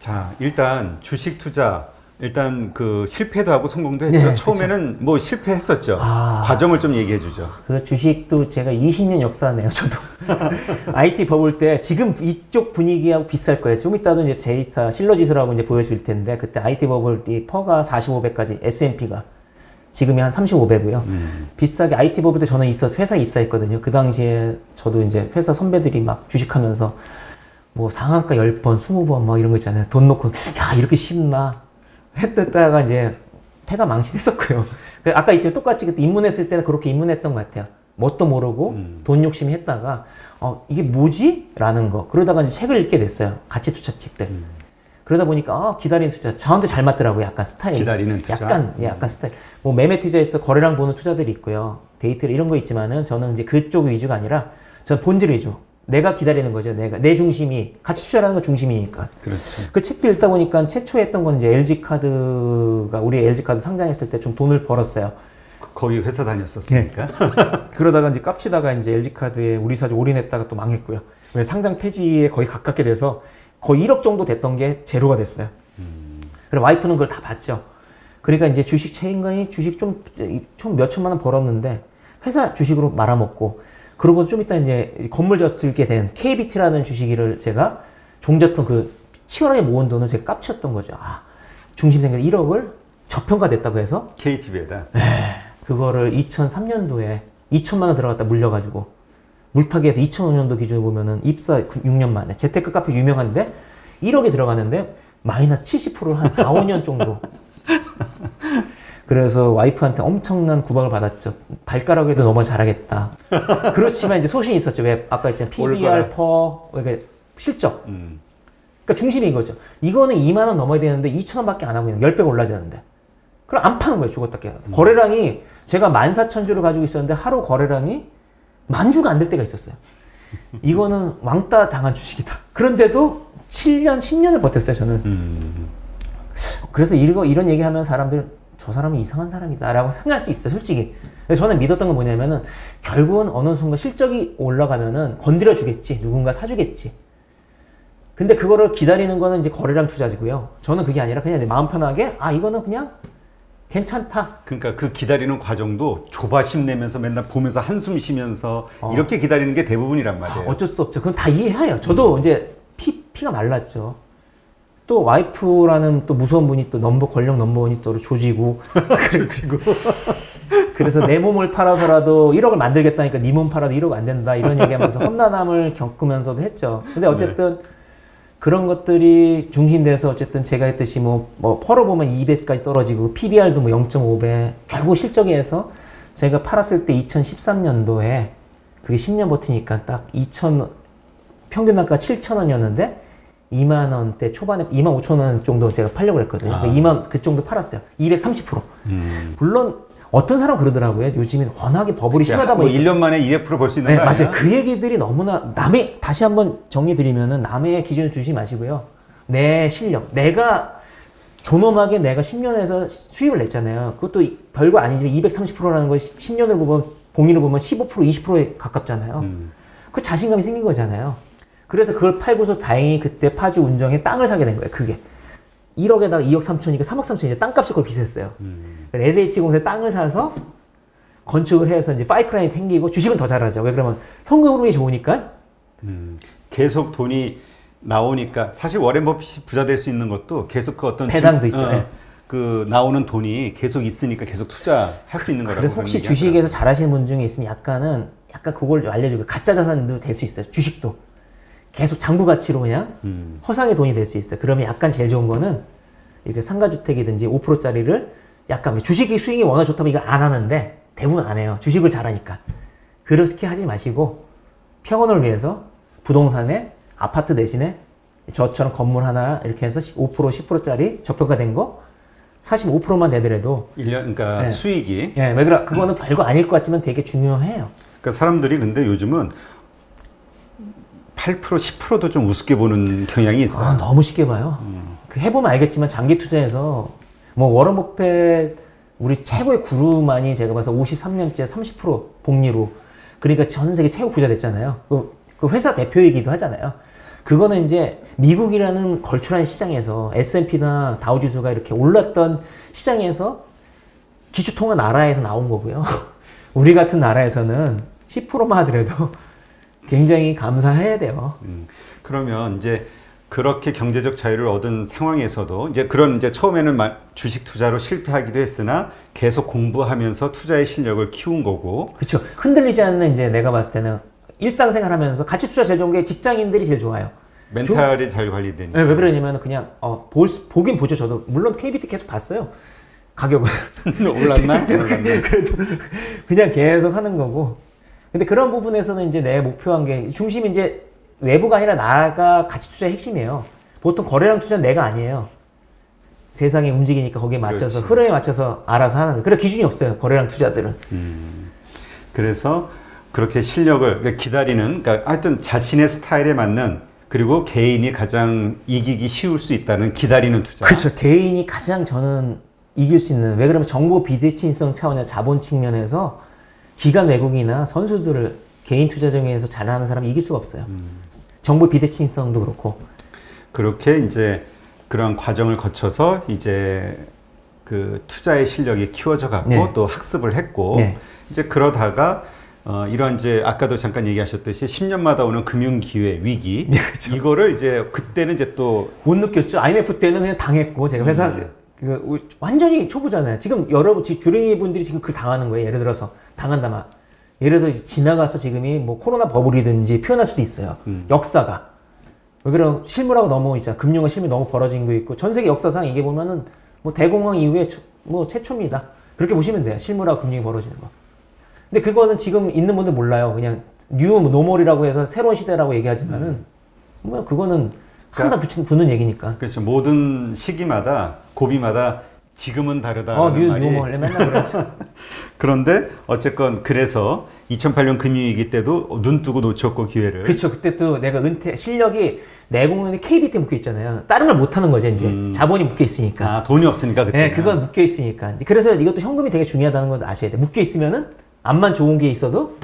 자, 일단 주식 투자 일단 그 실패도 하고 성공도 했죠. 네, 처음에는 그렇죠. 뭐 실패했었죠. 과정을 좀 얘기해 주죠. 그 주식도 제가 20년 역사네요, 저도. IT 버블 때 지금 이쪽 분위기하고 비쌀 거예요. 좀 이따도 이제 제이타 실러지수라고 이제 보여줄 텐데 그때 IT 버블 이 퍼가 45배까지 S&P가 지금이 한 35배고요. 비싸게 IT 버블 때 저는 있어서 회사에 입사했거든요. 그 당시에 저도 이제 회사 선배들이 막 주식하면서 뭐 상한가 10번, 20번 막 이런 거 있잖아요. 돈 놓고 야 이렇게 쉽나? 했다가 이제 패가 망신했었고요. 아까 있죠. 똑같이 그때 입문했을 때는 그렇게 입문했던 것 같아요. 뭣도 모르고 돈 욕심이 했다가 이게 뭐지? 라는 거. 그러다가 이제 책을 읽게 됐어요. 가치 투자 책들. 그러다 보니까 기다리는 투자 저한테 잘 맞더라고요. 약간 스타일이. 기다리는 투자. 약간 스타일. 뭐 매매 투자에서 거래량 보는 투자들이 있고요. 데이트를 이런 거 있지만은 저는 이제 그쪽 위주가 아니라 저는 본질 위주. 내가 기다리는 거죠. 내 중심이 가치 투자라는 거 중심이니까. 그렇죠. 그 책도 읽다 보니까 최초에 했던 건 이제 LG카드가 우리 LG카드 상장했을 때 좀 돈을 벌었어요. 거기 회사 다녔었으니까. 그러다가 이제 깝치다가 이제 LG카드에 우리 사주 올인했다가 또 망했고요. 왜 상장 폐지에 거의 가깝게 돼서 거의 1억 정도 됐던 게 제로가 됐어요. 그리고 와이프는 그걸 다 봤죠. 그러니까 이제 주식 최인간이 주식 좀 몇 천만 원 벌었는데 회사 주식으로 말아먹고 그러고 좀 이따 이제 건물 졌을게 된 KBT라는 주식을 제가 종졌던 그 치열하게 모은 돈을 제가 깝쳤던 거죠. 중심 생겨 1억을 저평가됐다고 해서 KTB에다. 그거를 2003년도에 2천만 원 들어갔다 물려가지고 물타기에서 2005년도 기준으로 보면은 입사 6년 만에 재테크 카페 유명한데 1억이 들어가는데 마이너스 70%를 한 4, 5년 정도. 그래서 와이프한테 엄청난 구박을 받았죠. 발가락에도 너무 잘하겠다. 그렇지만 이제 소신이 있었죠. 왜 아까 있잖아요. PBR, 퍼, 실적. 그러니까 중심이 이거죠. 이거는 2만 원 넘어야 되는데 2천 원밖에 안 하고 있는 10배가 올라야 되는데. 그럼 안 파는 거예요. 죽었다 깨. 거래량이 제가 14,000주를 가지고 있었는데 하루 거래량이 10,000주가 안 될 때가 있었어요. 이거는 왕따 당한 주식이다. 그런데도 7년, 10년을 버텼어요. 저는. 그래서 이런 얘기하면 사람들 저 사람은 이상한 사람이다 라고 생각할 수 있어요, 솔직히. 근데 저는 믿었던 건 뭐냐면은 결국은 어느 순간 실적이 올라가면은 건드려 주겠지, 누군가 사주겠지. 근데 그거를 기다리는 거는 이제 거래량 투자지고요. 저는 그게 아니라 그냥 마음 편하게 이거는 그냥 괜찮다. 그러니까 그 기다리는 과정도 조바심 내면서 맨날 보면서 한숨 쉬면서 이렇게 기다리는 게 대부분이란 말이에요. 어쩔 수 없죠. 그건 다 이해해요. 저도 이제 피가 말랐죠. 또 와이프라는 또 무서운 분이 또 권력 넘버원이 또 조지고 그래서 내 몸을 팔아서라도 1억을 만들겠다니까 네 몸 팔아도 1억 안 된다 이런 얘기하면서 험난함을 겪으면서도 했죠. 근데 어쨌든 그런 것들이 중심돼서 어쨌든 제가 했듯이 뭐 퍼로 보면 2배까지 떨어지고 PBR도 뭐 0.5배 결국 실적에서 제가 팔았을 때 2013년도에 그게 10년 버티니까 딱 평균 단가 7,000원이었는데 2만 원대 초반에 2만 5천 원 정도 제가 팔려고 했거든요. 2만 그 정도 팔았어요. 230%. 물론 어떤 사람 그러더라고요. 요즘에 워낙에 버블이 심하다 뭐 보니까 1년 만에 200% 벌 수 있는 거 아니야? 맞아요. 그 얘기들이 너무나 다시 한번 정리 드리면은 남의 기준을 주지 마시고요. 내 실력, 내가 존엄하게 내가 10년에서 수익을 냈잖아요. 그것도 별거 아니지만 230%라는 거 10년을 보면 봉인을 보면 15%, 20%에 가깝잖아요. 그 자신감이 생긴 거잖아요. 그래서 그걸 팔고서 다행히 그때 파주 운정에 땅을 사게 된 거예요. 그게 1억에다가 2억 3천이니까 3억 3천이 이제 땅값이 거의 비쌌어요. LH공사에 땅을 사서 건축을 해서 이제 파이프라인이 생기고 주식은 더 잘하죠. 왜 그러면 현금 흐름이 좋으니까. 계속 돈이 나오니까 사실 워렌 버핏이 부자 될 수 있는 것도 계속 그 어떤 배당도 있죠. 네. 그 나오는 돈이 계속 있으니까 계속 투자할 수 있는 거라고. 그래서 혹시 주식에서 잘하시는 분 중에 있으면 약간 그걸 좀 알려주고 가짜 자산도 될 수 있어요. 주식도. 계속 장부 가치로 그냥 허상의 돈이 될 수 있어요. 그러면 약간 제일 좋은 거는 이렇게 상가주택이든지 5%짜리를 약간 주식이 수익이 워낙 좋다면 이걸 안 하는데 대부분 안 해요. 주식을 잘하니까. 그렇게 하지 마시고 평온을 위해서 부동산에 아파트 대신에 저처럼 건물 하나 이렇게 해서 5% 10%짜리 저평가된 거 45%만 내더라도 1년 그러니까 네. 수익이 왜 그래? 그거는 별거 아닐 것 같지만 되게 중요해요. 그러니까 사람들이 근데 요즘은 8% 10%도 좀 우습게 보는 경향이 있어요. 너무 쉽게 봐요. 그 해보면 알겠지만 장기 투자에서 뭐 워런 버핏 우리 최고의 구루만이 제가 봐서 53년째 30% 복리로 그러니까 전 세계 최고 부자 됐잖아요. 그 회사 대표이기도 하잖아요. 그거는 이제 미국이라는 걸출한 시장에서 S&P나 다우지수가 이렇게 올랐던 시장에서 기초통화 나라에서 나온 거고요. 우리 같은 나라에서는 10%만 하더라도 굉장히 감사해야 돼요. 그러면 이제 그렇게 경제적 자유를 얻은 상황에서도 이제 그런 이제 처음에는 주식 투자로 실패하기도 했으나 계속 공부하면서 투자의 실력을 키운 거고. 그렇죠. 흔들리지 않는 이제 내가 봤을 때는 일상생활 하면서 가치 투자 제일 좋은 게 직장인들이 제일 좋아요. 멘탈이 잘 관리되니까. 네, 왜 그러냐면 그냥 보긴 보죠. 저도 물론 KBT 계속 봤어요. 가격은 올랐나? 그래도 그냥 계속 하는 거고. 근데 그런 부분에서는 이제 내 목표한 게 중심이 이제 외부가 아니라 나가 가치 투자의 핵심이에요. 보통 거래량 투자는 내가 아니에요. 세상이 움직이니까 거기에 맞춰서 그렇지. 흐름에 맞춰서 알아서 하는 거. 그래 기준이 없어요. 거래량 투자들은. 그래서 그렇게 실력을 그러니까 기다리는, 그러니까 하여튼 자신의 스타일에 맞는, 그리고 개인이 가장 이기기 쉬울 수 있다는 기다리는 투자. 그렇죠. 개인이 가장 저는 이길 수 있는, 왜 그러면 정보 비대칭성 차원의 자본 측면에서 기관 외국인이나 선수들을 개인 투자 중에서 잘하는 사람이 이길 수가 없어요. 정보 비대칭성도 그렇고. 그렇게 이제 그런 과정을 거쳐서 이제 그 투자의 실력이 키워져 갔고 네. 또 학습을 했고 네. 이제 그러다가 이런 이제 아까도 잠깐 얘기하셨듯이 10년마다 오는 금융 기회 위기 네, 그렇죠. 이거를 이제 그때는 이제 또 못 느꼈죠. IMF 때는 그냥 당했고 제가 회사 완전히 초보잖아요. 지금 여러분 주랭이 분들이 지금 그 당하는 거예요. 예를 들어서 당한다면 예를 들어 지나가서 지금이 뭐 코로나 버블이든지 표현할 수도 있어요. 역사가 왜 그런 실물하고 너무 이제 금융과 실물 너무 벌어진 거 있고 전 세계 역사상 이게 보면은 뭐 대공황 이후에 뭐 최초입니다. 그렇게 보시면 돼요. 실물하고 금융이 벌어지는 거. 근데 그거는 지금 있는 분들 몰라요. 그냥 뉴 노멀이라고 해서 새로운 시대라고 얘기하지만은 뭐 그거는 항상 붙는 얘기니까. 그렇죠. 모든 시기마다 고비마다 지금은 다르다는 뉴 말이 노멀 맨날 그러죠. 그런데 어쨌건 그래서 2008년 금융위기 때도 눈 뜨고 놓쳤고 기회를. 그렇죠. 그때 또 내가 실력이 내공에 KBT 묶여 있잖아요. 다른 걸 못 하는 거죠, 이제. 자본이 묶여 있으니까. 돈이 없으니까 그때. 네, 그건 묶여 있으니까. 그래서 이것도 현금이 되게 중요하다는 건 아셔야 돼. 묶여 있으면은 암만 좋은 게 있어도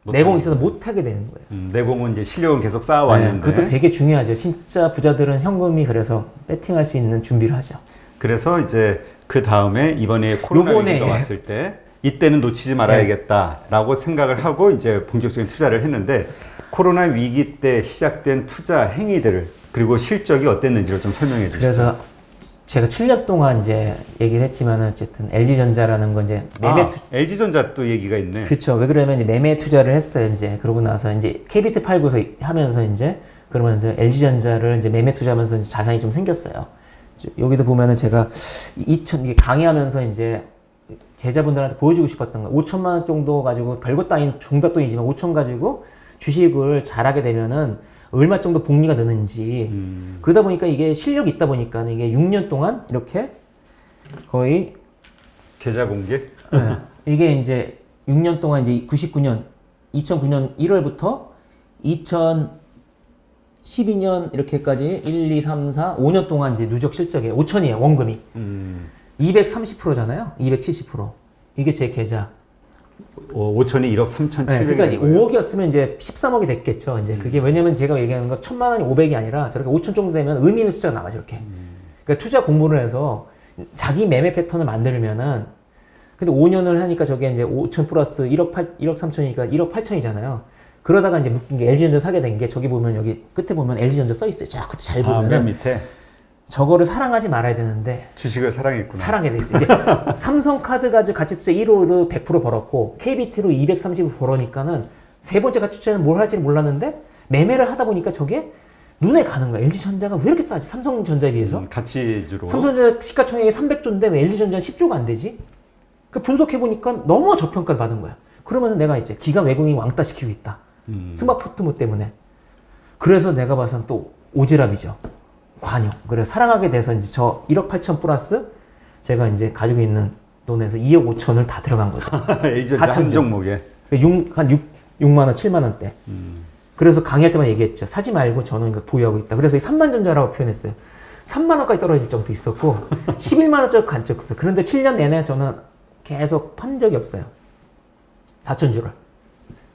내공이 있어도 못 하게 되는 거예요. 내공은 이제 실력은 계속 쌓아왔는데. 네, 그것도 되게 중요하죠. 진짜 부자들은 현금이 그래서 배팅할 수 있는 준비를 하죠. 그래서 이제 그 다음에 이번에 코로나 위기가 왔을 때 이때는 놓치지 말아야겠다라고 생각을 하고 이제 본격적인 투자를 했는데 코로나 위기 때 시작된 투자 행위들 그리고 실적이 어땠는지를 좀 설명해 주시죠. 그래서 제가 7년 동안 이제 얘기를 했지만 어쨌든 LG전자라는 건 이제 매매 LG전자 또 얘기가 있네. 그렇죠. 왜 그러면 이제 매매 투자를 했어요. 이제 그러고 나서 이제 KBT 팔고서 하면서 이제 그러면서 LG전자를 이제 매매 투자하면서 이제 자산이 좀 생겼어요. 여기도 보면은 제가 강의하면서 이제 제자분들한테 보여주고 싶었던 거 5천만 원 정도 가지고 별것도 아닌 종잣돈이지만 5천 가지고 주식을 잘하게 되면은 얼마 정도 복리가 느는지 그러다 보니까 이게 실력이 있다 보니까 이게 6년 동안 이렇게 거의 계좌 공개? 네. 이게 이제 6년 동안 이제 2009년 1월부터 2012년 이렇게까지 1, 2, 3, 4, 5년 동안 이제 누적 실적이에요. 5천이에요, 원금이. 230%잖아요. 270%. 이게 제 계좌. 5천이 1억 3천 7백이. 네, 그러니까 5억이었으면 이제 13억이 됐겠죠. 이제 그게 왜냐면 제가 얘기하는 건 1,000만 원이 500이 아니라 저렇게 5천 정도 되면 의미 있는 숫자가 나와요, 저렇게. 그러니까 투자 공부를 해서 자기 매매 패턴을 만들면은 근데 5년을 하니까 저게 이제 5천 플러스 1억 3천이니까 1억 8천이잖아요. 그러다가 이제 묶인 게 LG전자 사게 된 게 저기 보면 여기 끝에 보면 LG전자 써 있어요. 쫙 끝에 잘 보면은 맨 밑에 저거를 사랑하지 말아야 되는데 주식을 사랑했구나. 사랑하게 돼 있어요. 이제 삼성카드 가지고 가치 투자 1호로 100% 벌었고 KBT로 230% 벌으니까는 세 번째 가치 투자는 뭘 할지 몰랐는데 매매를 하다 보니까 저게 눈에 가는 거야. LG전자가 왜 이렇게 싸지? 삼성전자에 비해서. 가치주로. 삼성전자 시가총액이 300조인데 왜 LG전자는 10조가 안 되지? 그 분석해보니까 너무 저평가 받은 거야. 그러면서 내가 이제 기관 외국인 왕따 시키고 있다. 스마트폰 때문에. 그래서 내가 봐선 또 오지랖이죠. 관용. 그래서 사랑하게 돼서 이제 저 1억 8천 플러스 제가 이제 가지고 있는 돈에서 2억 5천을 다 들어간 거죠. LG전자 한 종목에. 한 6만 원, 7만 원대. 그래서 강의할 때만 얘기했죠. 사지 말고 저는 이거 보유하고 있다. 그래서 3만전자라고 표현했어요. 3만 원까지 떨어질 적도 있었고 11만 원짜리 간 적도 있어요. 그런데 7년 내내 저는 계속 판 적이 없어요. 4천 주를.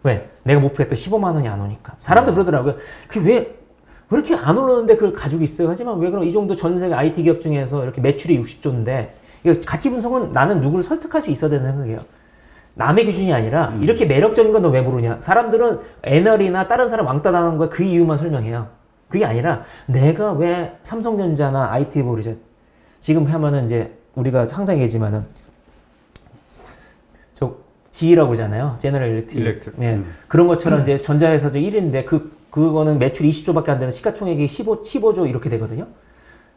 왜? 내가 목표했던 15만 원이 안 오니까. 사람도 그러더라고요. 그게 왜 왜 이렇게 안 오르는데 그걸 가지고 있어요? 하지만 왜 그럼 이 정도 전 세계 IT 기업 중에서 이렇게 매출이 60조인데 이거 가치 분석은 나는 누구를 설득할 수 있어야 되는 생각이에요. 남의 기준이 아니라 이렇게 매력적인 건 너 왜 모르냐? 사람들은 애널이나 다른 사람 왕따 당한 거야 그 이유만 설명해요. 그게 아니라 내가 왜 삼성전자나 IT 뭐 이제 지금 하면은 이제 우리가 항상 얘기지만은 저 GE라고 하잖아요. 제너럴 일렉트릭. 예. 그런 것처럼 이제 전자회사도 1위인데 그거는 매출 20조밖에 안 되는 시가총액이 15조 이렇게 되거든요.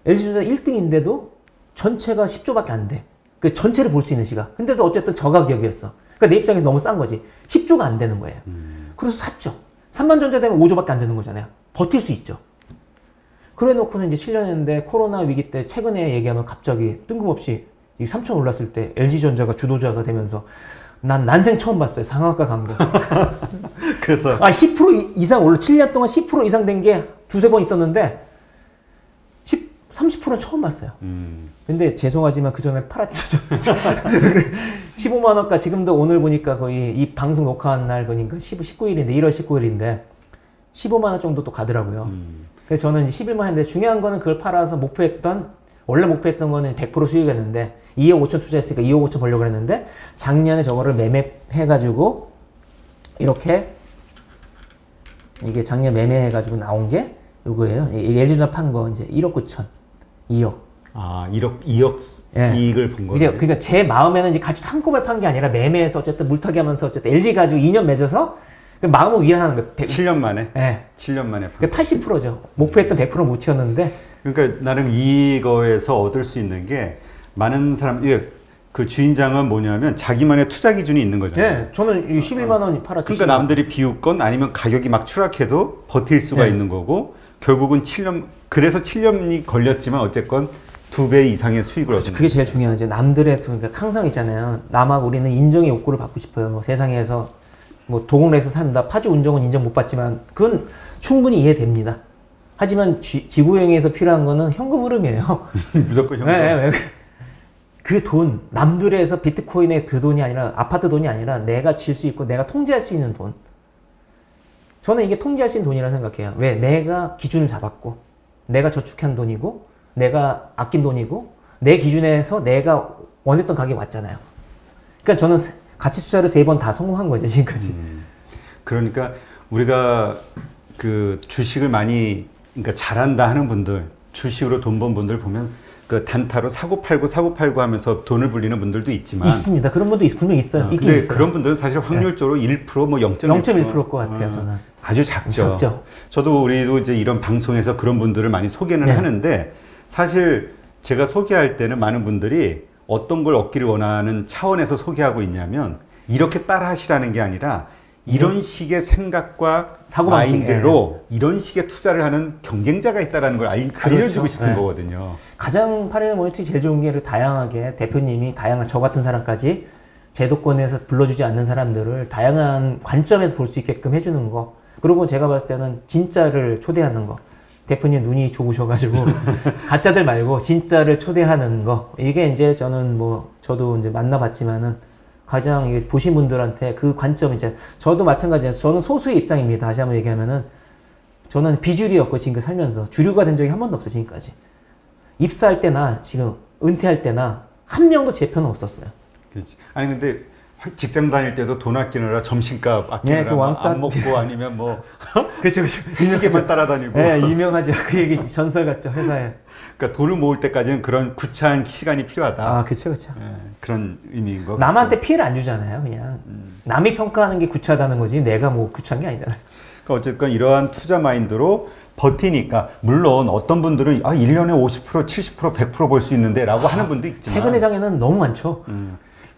LG전자 1등인데도 전체가 10조밖에 안 돼. 그 전체를 볼 수 있는 시각. 근데도 어쨌든 저가격이었어. 그러니까 내 입장에서 너무 싼 거지. 10조가 안 되는 거예요. 그래서 샀죠. 삼성전자 되면 5조밖에 안 되는 거잖아요. 버틸 수 있죠. 그래 놓고는 이제 7년 했는데 코로나 위기 때 최근에 얘기하면 갑자기 뜬금없이 이 3천 올랐을 때 LG전자가 주도자가 되면서 난 난생 처음 봤어요. 상한가 간 거. 그래서 10% 이상 올라 7년 동안 10% 이상 된 게 두세 번 있었는데 30%는 처음 봤어요. 근데 죄송하지만 그 전에 팔았죠. 15만 원가 지금도 오늘 보니까 거의 이 방송 녹화한 날 보니까 19일인데 1월 19일인데 15만 원 정도 또 가더라고요. 그래서 저는 이제 11만 했는데 중요한 거는 그걸 팔아서 원래 목표했던 거는 100% 수익이었는데 2억 5천 투자했으니까 2억 5천 벌려고 했는데 작년에 저거를 매매해가지고 이렇게 이게 작년 매매해가지고 나온 게 이거예요. LG전자 판 거 이제 1억 9천, 2억. 아, 2억 예. 이익을 본 거예요. 그러니까 제 마음에는 이제 같이 한꺼번에 판 게 아니라 매매해서 어쨌든 물타기 하면서 어쨌든 LG 가지고 2년 맺어서 마음을 위안하는 거예요. 7년 만에? 네. 7년 만에. 80%죠. 목표했던 100% 못 채웠는데. 그러니까 나는 이거에서 얻을 수 있는 게 많은 사람, 그 주인장은 뭐냐면 자기만의 투자 기준이 있는 거잖아요. 네. 저는 11만 원이 팔았죠. 그러니까 남들이 비웃건 아니면 가격이 막 추락해도 버틸 수가 네. 있는 거고 결국은 7년, 그래서 7년이 걸렸지만 어쨌건 2배 이상의 수익을 얻는 그게 제일 중요하죠. 남들의, 그러니까 항상 있잖아요. 남하고 우리는 인정의 욕구를 받고 싶어요. 뭐 세상에서 뭐 도공에서 산다. 파주 운정은 인정 못 받지만 그건 충분히 이해됩니다. 하지만 지구여행에서 필요한 거는 현금 흐름이에요. 무조건 현금. 네, 그 돈, 남들에서 비트코인의 그 돈이 아니라 아파트 돈이 아니라 내가 질 수 있고 내가 통제할 수 있는 돈. 저는 이게 통제할 수 있는 돈이라 생각해요. 왜? 내가 기준을 잡았고 내가 저축한 돈이고 내가 아낀 돈이고 내 기준에서 내가 원했던 가격이 왔잖아요. 그러니까 저는 가치 투자를 3번 다 성공한 거죠, 지금까지. 그러니까 우리가 그 주식을 많이 그러니까 잘한다 하는 분들, 주식으로 돈 번 분들 보면 그 단타로 사고 팔고 하면서 돈을 불리는 분들도 있지만 있습니다. 그런 분도 분명히 있어요. 근데 있어요. 그런 분들은 사실 확률적으로 네. 1% 뭐 0.1%일 것 같아요, 저는. 아주 작죠. 저도 우리도 이제 이런 방송에서 그런 분들을 많이 소개는 네. 하는데 사실 제가 소개할 때는 많은 분들이 어떤 걸 얻기를 원하는 차원에서 소개하고 있냐면 이렇게 따라 하시라는 게 아니라 이런 식의 생각과 마인드로 이런 식의 투자를 하는 경쟁자가 있다는 걸 알려주고 싶은 네. 거거든요. 가장 파리는 모니터링이 제일 좋은 게 다양하게 대표님이 다양한 저 같은 사람까지 제도권에서 불러주지 않는 사람들을 다양한 관점에서 볼 수 있게끔 해주는 거. 그리고 제가 봤을 때는 진짜를 초대하는 거. 대표님 눈이 좋으셔가지고 가짜들 말고 진짜를 초대하는 거. 이게 이제 저는 뭐 저도 이제 만나봤지만은 가장 보신 분들한테 그 관점 이제 저도 마찬가지예요. 저는 소수의 입장입니다. 다시 한번 얘기하면은 저는 비주류였고 지금까지 살면서 주류가 된 적이 한 번도 없어요. 지금까지 입사할 때나 지금 은퇴할 때나 한 명도 제 편은 없었어요. 그렇지. 아니 근데 직장 다닐 때도 돈 아끼느라 점심값 아끼느라 네, 그 왕따... 안 먹고 아니면 뭐 그렇죠. 이렇게만 따라다니고. 네, 유명하죠. 그 얘기 전설 같죠 회사에. 그러니까 돈을 모을 때까지는 그런 구차한 시간이 필요하다. 아, 그렇죠. 네, 그런 의미인 거. 남한테 피해를 안 주잖아요, 그냥. 남이 평가하는 게 구차하다는 거지, 내가 뭐 구차한 게 아니잖아요. 그러니까 어쨌든 이러한 투자 마인드로 버티니까 물론 어떤 분들은 1년에 50%, 70%, 100% 벌 수 있는데 라고 하는 분도 있지만 최근의 장에는 너무 많죠.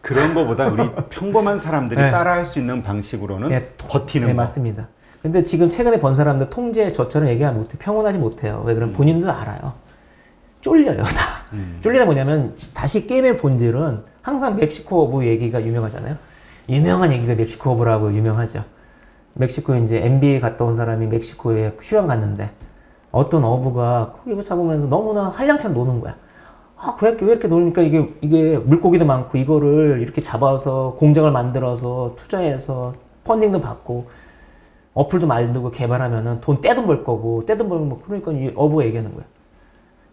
그런 거보다 우리 평범한 사람들이 네. 따라할 수 있는 방식으로는 네, 버티는 네, 거. 맞습니다. 근데 지금 최근에 번 사람들 통제 저처럼 얘기하면 못해. 평온하지 못해요. 왜 그러면 본인도 알아요. 쫄려요, 다. 쫄리다 뭐냐면 다시 게임의 본질은 항상 멕시코 어부 얘기가 유명하잖아요. 유명한 얘기가 멕시코 어부라고 유명하죠. 멕시코에 이제 NBA 갔다 온 사람이 멕시코에 휴양 갔는데 어떤 어부가 고기 잡으면서 너무나 한량찬 노는 거야. 아, 왜 이렇게 노니까 이게 물고기도 많고 이거를 이렇게 잡아서 공장을 만들어서 투자해서 펀딩도 받고 어플도 만들고 개발하면은 돈 떼돈 벌 거고, 떼돈 벌면 뭐 그러니까 이 어부가 얘기하는 거야.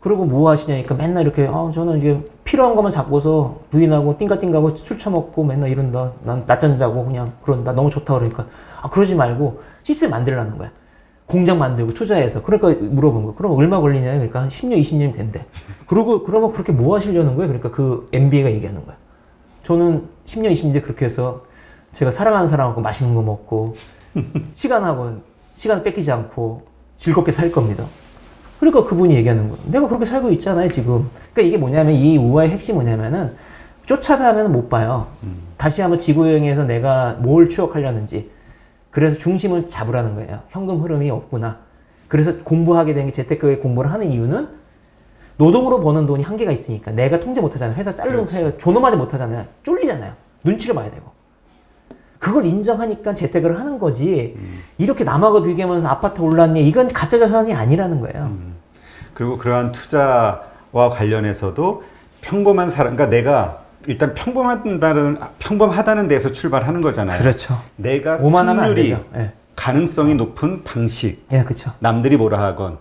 그리고 뭐 하시냐니까 맨날 이렇게, 저는 이제 필요한 것만 잡고서 부인하고 띵가띵가하고 술 처먹고 맨날 이런다. 난 낮잠 자고 그냥 그런다. 너무 좋다 그러니까. 그러지 말고 시스템 만들라는 거야. 공장 만들고 투자해서. 그러니까 물어본 거야. 그럼 얼마 걸리냐? 그러니까 한 10년, 20년이 된대. 그러고, 그러면 그렇게 뭐 하시려는 거예요? 그러니까 그 MBA가 얘기하는 거야. 저는 10년, 20년 그렇게 해서 제가 사랑하는 사람하고 맛있는 거 먹고, 시간을 뺏기지 않고 즐겁게 살 겁니다. 그러니까 그분이 얘기하는 거예요. 내가 그렇게 살고 있잖아요, 지금. 그러니까 이게 뭐냐면, 이 우화의 핵심이 뭐냐면은, 쫓아다면 못 봐요. 다시 한번 지구여행에서 내가 뭘 추억하려는지. 그래서 중심을 잡으라는 거예요. 현금 흐름이 없구나. 그래서 공부하게 된 게 재테크에 공부를 하는 이유는 노동으로 버는 돈이 한계가 있으니까. 내가 통제 못 하잖아요. 회사 자르는 회사 존엄하지 못하잖아요. 쫄리잖아요. 눈치를 봐야 되고. 그걸 인정하니까 재테크를 하는 거지. 이렇게 남하고 비교하면서 아파트 올랐니? 이건 가짜 자산이 아니라는 거예요. 그리고 그러한 투자와 관련해서도 평범한 사람, 그러니까 내가 일단 평범하다는 데서 출발하는 거잖아요. 그렇죠. 내가 승률이 네. 가능성이 높은 방식. 네, 그렇죠. 남들이 뭐라 하건.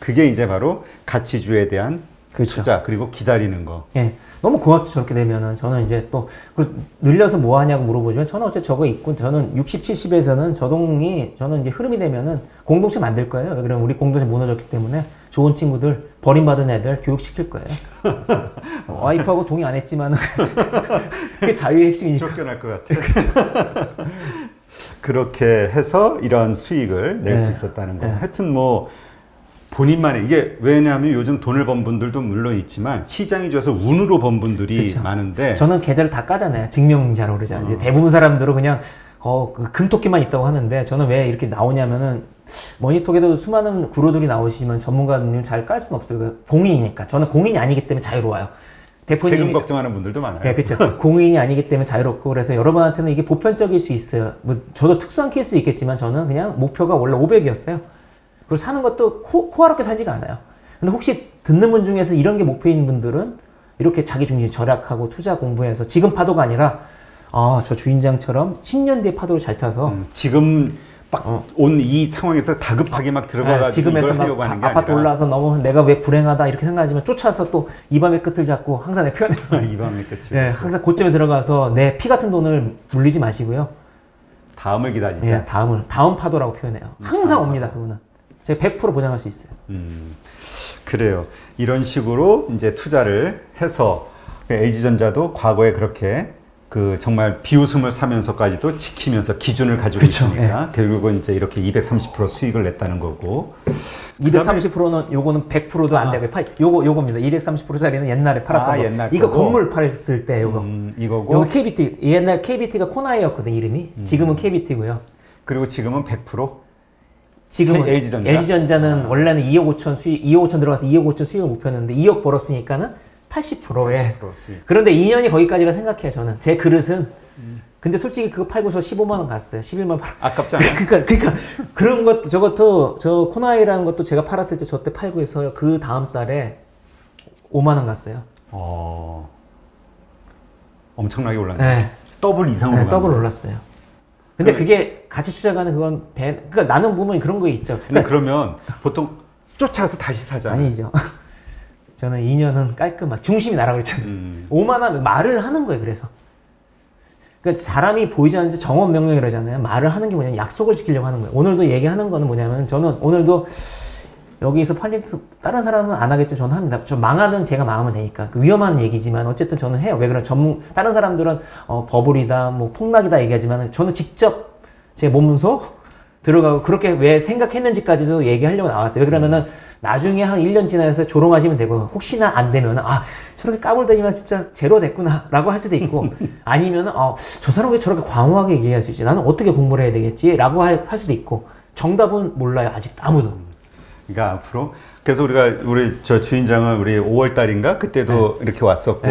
그게 이제 바로 가치주에 대한 그렇죠. 투자, 그리고 기다리는 거. 예. 너무 고맙죠. 저렇게 되면은. 저는 이제 또, 늘려서 뭐 하냐고 물어보지만, 저는 어째 저거 있고, 저는 60, 70에서는 저는 이제 흐름이 되면은 공동체 만들 거예요. 왜 그러면 우리 공동체 무너졌기 때문에 좋은 친구들, 버림받은 애들 교육시킬 거예요. 와이프하고 동의 안 했지만은, 그게 자유의 핵심이니까. 쫓겨날 것 같아요. 그렇죠. 그렇게 해서 이런 수익을 낼 수 있었다는 거. 하여튼 뭐, 본인만의, 이게 왜냐하면 요즘 돈을 번 분들도 물론 있지만 시장이 좋아서 운으로 번 분들이 그렇죠. 많은데 저는 계좌를 다 까잖아요. 증명자로 그러잖아요. 대부분 사람들은 그냥 그 금토끼만 있다고 하는데 저는 왜 이렇게 나오냐면은 머니톡에도 수많은 구루들이 나오시지만 전문가님 잘 깔 수는 없어요. 공인이니까. 저는 공인이 아니기 때문에 자유로워요. 대표님 세금 걱정하는 분들도 많아요. 네, 그렇죠. 공인이 아니기 때문에 자유롭고 그래서 여러분한테는 이게 보편적일 수 있어요. 뭐 저도 특수한 케이스도 있겠지만 저는 그냥 목표가 원래 500이었어요. 그리고 사는 것도 호화롭게 살지가 않아요. 근데 혹시 듣는 분 중에서 이런 게 목표인 분들은 이렇게 자기 중심 절약하고 투자 공부해서 지금 파도가 아니라 저 주인장처럼 10년 뒤에 파도를 잘 타서 지금 막 온 이 상황에서 다급하게 막 들어가가지고 지금에서 이걸 하려고 하는 게 아파트 아니라 올라서 너무 내가 왜 불행하다 이렇게 생각하지만 쫓아서 또 이 밤의 끝을 잡고 항상 내 표현해요. 이 밤의 끝을 네, 항상 고점에 들어가서 내 피 같은 돈을 물리지 마시고요. 다음을 기다리자. 네, 다음 파도라고 표현해요. 항상 옵니다. 그거는. 제가 100% 보장할 수 있어요. 그래요. 이런 식으로 이제 투자를 해서 LG전자도 과거에 그렇게 그 정말 비웃음을 사면서까지도 지키면서 기준을 가지고 그쵸, 있으니까 결국은 이제 이렇게 230% 수익을 냈다는 거고. 230%는 요거는 100%도 안 되고 요겁니다. 230%짜리는 옛날에 팔았던 거. 옛날 이거 거고. 건물 팔았을 때 요거. 이거고. 요거 KBT. 옛날 KBT가 코나이였거든, 이름이. 지금은 KBT고요. 그리고 지금은 100%? 지금은 LG전자? LG전자는 원래는 2억 5천 수익, 2억 5천 들어가서 2억 5천 수익을 목표였는데 2억 벌었으니까는 80%에. 80% 수익. 그런데 2년이 거기까지라 생각해요, 저는. 제 그릇은. 근데 솔직히 그거 팔고서 15만 원 갔어요. 11만 원. 아깝지 않아요? 그러니까 그런 것도 저것도 저 코나이라는 것도 제가 팔았을 때 저 때 팔고 해서 그 다음 달에 5만 원 갔어요. 엄청나게 올랐네. 네. 더블 이상으로. 네, 더블 올랐어요. 근데 그게 같이 투자가는 그건 그러니까 나는 보면 그런 거 있죠. 근데 그러면 보통 쫓아가서 다시 사잖아요. 아니죠. 저는 2년은 깔끔하게 중심이 나라고 그랬잖아요. 오만하면 말을 하는 거예요. 그래서 그러니까 사람이 보이지 않는 정원 명령 이러잖아요. 말을 하는 게 뭐냐면 약속을 지키려고 하는 거예요. 오늘도 얘기하는 거는 뭐냐면 저는 오늘도 여기서 팔리트 다른 사람은 안 하겠지만 저는 합니다. 저 망하든 제가 망하면 되니까. 그 위험한 얘기지만 어쨌든 저는 해요. 왜 그러면 다른 사람들은 버블이다, 뭐 폭락이다 얘기하지만 저는 직접 제 몸소 들어가고 그렇게 왜 생각했는지까지도 얘기하려고 나왔어요. 왜 그러면은 나중에 한 1년 지나서 조롱하시면 되고 혹시나 안 되면은 저렇게 까불다니만 진짜 제로 됐구나 라고 할 수도 있고 아니면은 저 사람 왜 저렇게 광호하게 얘기할 수 있지? 나는 어떻게 공부를 해야 되겠지? 라고 할 수도 있고 정답은 몰라요. 아직 아무도. 그러니까 앞으로 그래서 우리 저 주인장은 우리 5월 달인가 그때도 이렇게 왔었고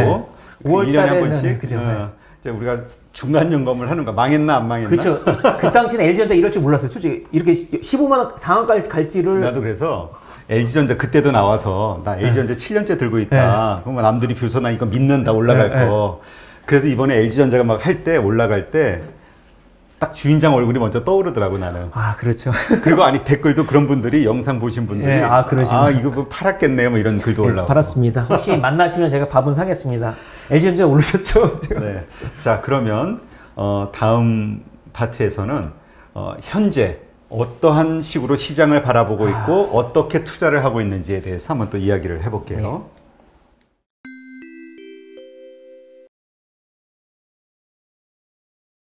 5월 1년에 한 번씩 그죠. 이제 우리가 중간 점검을 하는 거 망했나 안 망했나? 그렇죠. 그 당시는 LG전자 이럴 줄 몰랐어요. 솔직히 이렇게 15만 원 상한가를 갈지를 나도 그래서 LG전자 그때도 나와서 나 LG전자 7년째 들고 있다. 그럼 남들이 비웃어 나 이거 믿는다 올라갈 거. 그래서 이번에 LG전자가 막 할 때 올라갈 때 딱 주인장 얼굴이 먼저 떠오르더라고 나는. 아, 그렇죠. 그리고 아니 댓글도 그런 분들이 영상 보신 분들이 네, 그러시구나. 이거 뭐 팔았겠네요, 뭐 이런 글도 올라오고. 팔았습니다. 혹시 만나시면 제가 밥은 사겠습니다. LG전자 오르셨죠? 네. 자, 그러면 다음 파트에서는 현재 어떠한 식으로 시장을 바라보고 있고 어떻게 투자를 하고 있는지에 대해서 한번 또 이야기를 해볼게요. 네.